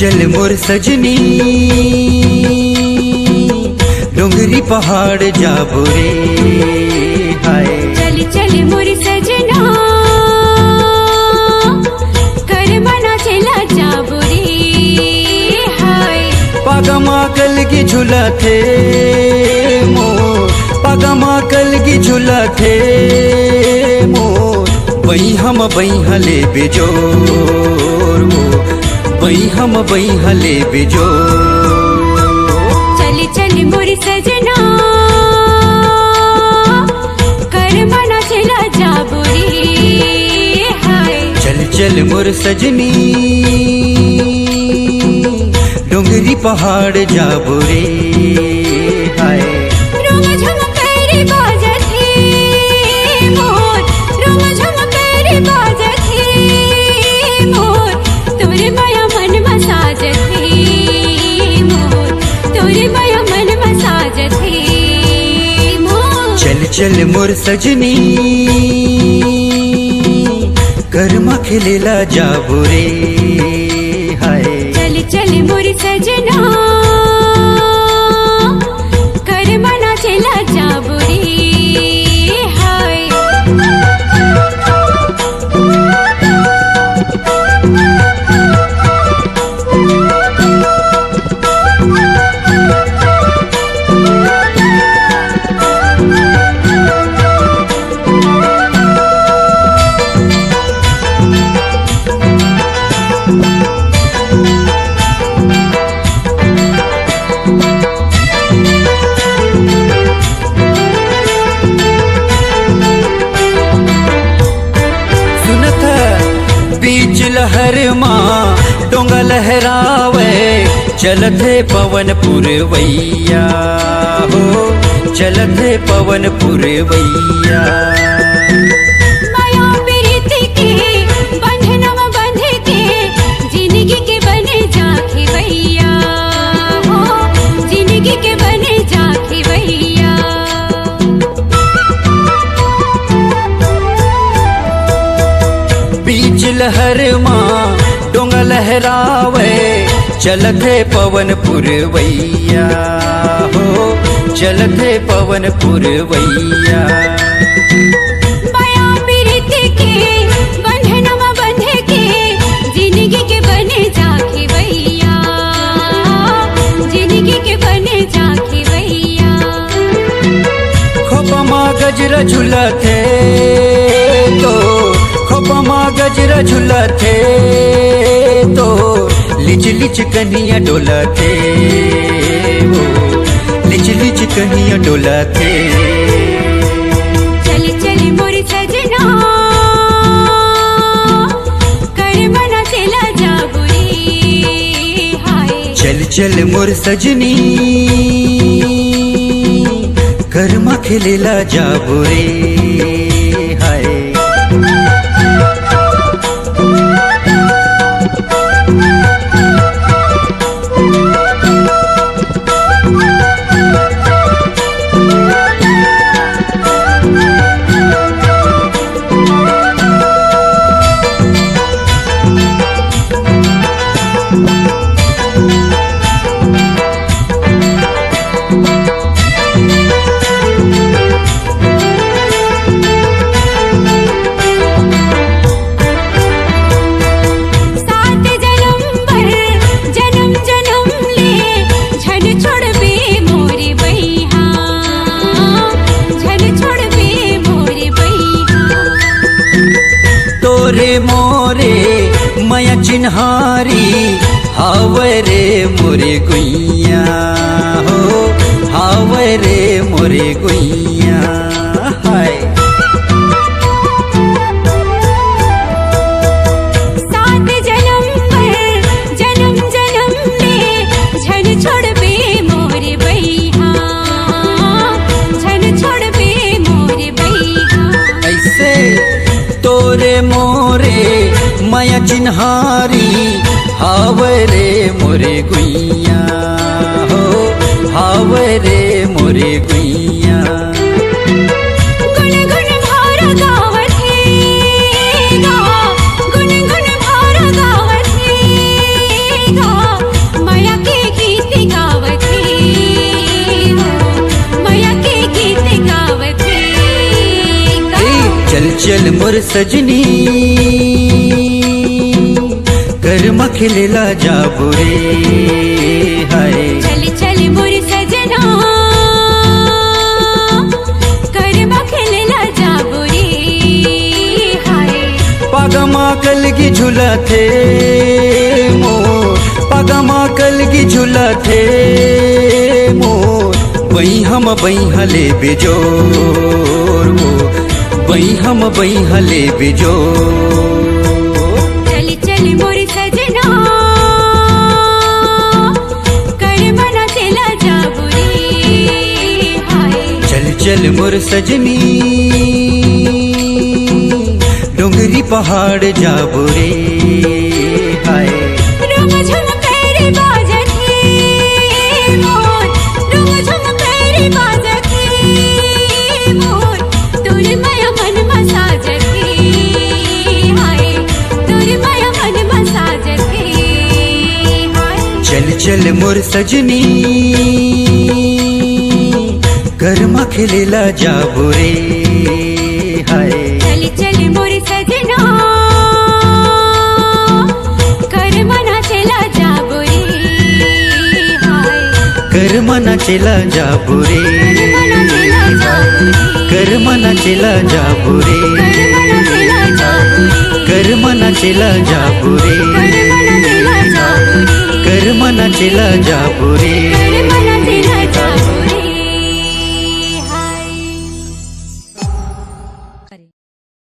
चल मोर सजनी डोंगरी पहाड़ जाबो रे हाय। चल चल मोर सजना कर मना चला जाबो रे हाय। पागमा कल की झूला थे मोर, पागमा कल की झूला थे मोर। बई हम बई हले बेजोर बई हम बई हले बेजो। चल चल मोर सजना कर मना चला जाबो रे हाय। चल चल मोर सजनी डोंगरी पहाड़ जाबो रे हाय। रोम झम करे बाजत हे मोर, रोम झम करे बाजत हे मोर। तोरे माया मन मसाजत हे मोर, तोरे माया मन मसाजत हे मोर। चल चल मोर सजनी कर्मा खेलेला जाबो रे हाय। चल चल मोर सजना कर मना चला जाबो रे हाय। बीच लहर माँ डोंगा लहरावे चलते पवन पुरवैया हो, चलते पवन पुरवैया। माया प्रीति के बंधनवा बंध के जिंदगी के बने जाके भैया हो, जिंदगी के बने जाके भैया। बीच लहर माँ डोंगा लहरावे चलते पवन पुरवैया हो, चलते पवन पुरवैया। माया प्रीति के बंधनवा बंध के जिंदगी के बने जाके भैया, जिंदगी के बने जाके भैया। खोपमा गजरा झूलते तो, खोपमा गजरा झूलते तो लिच लिच कन्हिया डोलते वो, लिच लिच कन्हिया डोलते। चल चल मोर सजना कर मना चला जाबो रे हाय। चल चल मोर सजनी कर्मा खेलेला जाबो रे हाय। तोरे मोरे माया चिन्हारी हावे रे मोरे गुइया हो, हावे रे मोरे गुइया हाय। सात जन्म पर जन्म जन्म ले झन छोड़ बे मोरे भैया। चिन्हारी हावे रे मोरे गुइया हो हावे रे मोरे गुइया गुण गुण भार गावत हे गा गुण गुण भार गावत हे गा माया के गीत गावत हे माया के गीत गावत हे चल चल मोर सजनी कर मखलेला जाबो रे हाय चल चल मोर सजना कर मखलेला जाबो रे हाय पगमा कलगी झूला थे मोर पगमा कलगी झूला थे मोर बई हम बई हले बेजोर वो बई हम बई हले बेजोर चल चल मोर सजना कर मना चला जाबो रे हाय चल चल मोर सजनी डोंगरी पहाड़ जाबो रे हाय रुम झुम पैरी बाजत हे मोर रुम झुम पैरी बाजत हे मोर तोर माया मन मसाजत हे हाय तोर माया मन मसाजत हे हाय चल चल मोर सजनी गरमा खेलेला जाबो रे हाय चल चल मोर सजना कर मना चला जाबो रे हाय कर मना चला जाबो रे कर मना चला जाबो रे कर मना चला जाबो रे कर मना चला जाबो रे कर मना चला जाबो रे कर मना